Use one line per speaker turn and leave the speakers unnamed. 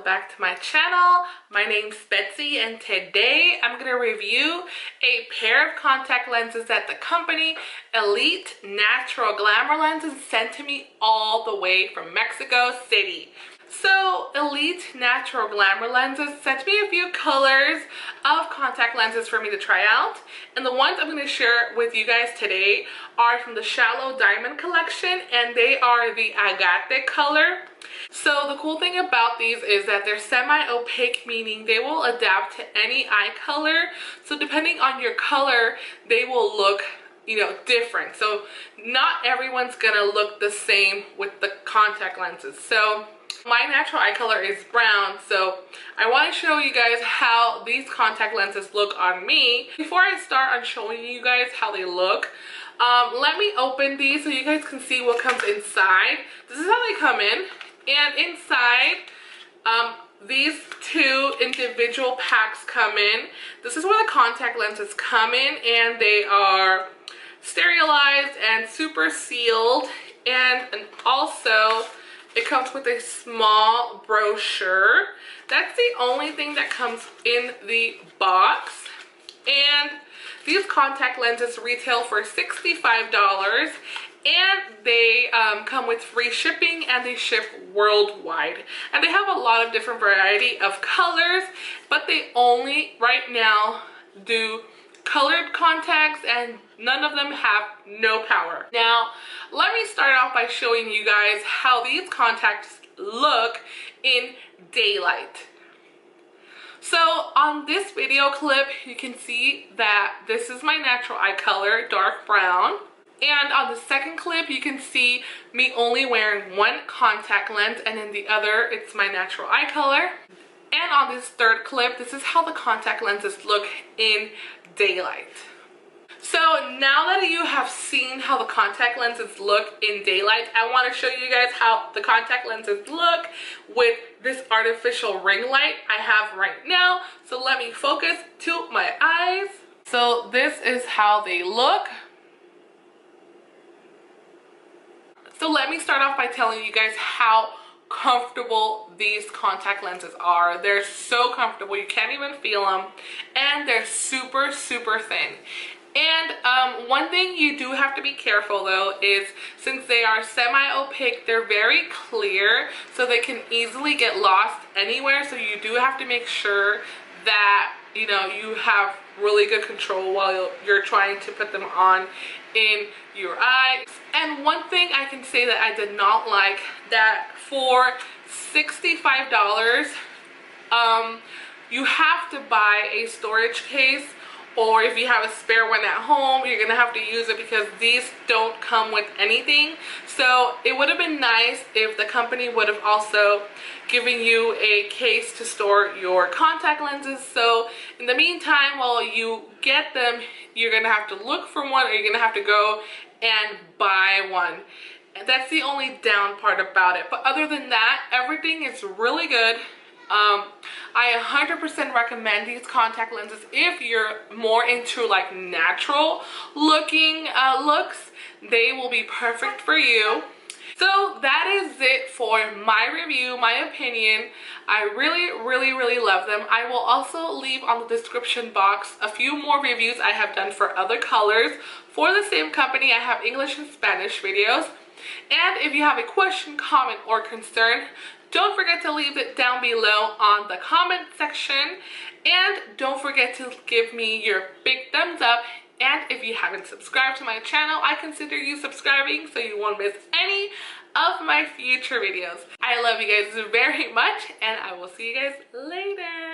back to my channel. My name's Betsy and today I'm going to review a pair of contact lenses that the company Elite Natural Glamour lenses sent to me all the way from Mexico City. So Elite Natural Glamour lenses sent me a few colors of contact lenses for me to try out, and the ones I'm going to share with you guys today are from the Shallow Diamond collection, and they are the Agate color. So the cool thing about these is that they're semi-opaque, meaning they will adapt to any eye color. So depending on your color, they will look different. So not everyone's gonna look the same with the contact lenses. So my natural eye color is brown, so I want to show you guys how these contact lenses look on me. Before I start on showing you guys how they look, let me open these so you guys can see what comes inside. This is how they come in, and inside these two individual packs come in. This is where the contact lenses come in, and they are sterilized and super sealed, and also it comes with a small brochure. That's the only thing that comes in the box. And these contact lenses retail for $65, and they come with free shipping, and they ship worldwide. And they have a lot of different variety of colors, but they only right now do colored contacts, and none of them have no power. Now let me start off by showing you guys how these contacts look in daylight. So on this video clip you can see that this is my natural eye color, dark brown, and on the second clip you can see me only wearing one contact lens, and in the other it's my natural eye color. And on this third clip, this is how the contact lenses look in daylight. So now that you have seen how the contact lenses look in daylight, I want to show you guys how the contact lenses look with this artificial ring light I have right now. So let me focus to my eyes. So this is how they look. So let me start off by telling you guys how comfortable these contact lenses are. They're so comfortable, you can't even feel them, and they're super thin. And one thing you do have to be careful though is, since they are semi-opaque, they're very clear, so they can easily get lost anywhere. So you do have to make sure that you have really good control while you're trying to put them on in your eyes. And one thing I can say that I did not like, that for $65 you have to buy a storage case, or if you have a spare one at home, you're gonna have to use it because these don't come with anything. So it would have been nice if the company would have also given you a case to store your contact lenses. So in the meantime, while you get them, you're gonna have to look for one, or you're gonna have to go and buy one. And that's the only down part about it. But other than that, everything is really good. I 100% recommend these contact lenses if you're more into like natural looking looks. They will be perfect for you. So that is it for my review, my opinion. I really love them. I will also leave on the description box a few more reviews I have done for other colors for the same company. I have English and Spanish videos. And if you have a question, comment, or concern, don't forget to leave it down below on the comment section. And don't forget to give me your big thumbs up. And if you haven't subscribed to my channel, I consider you subscribing so you won't miss any of my future videos. I love you guys very much, and I will see you guys later.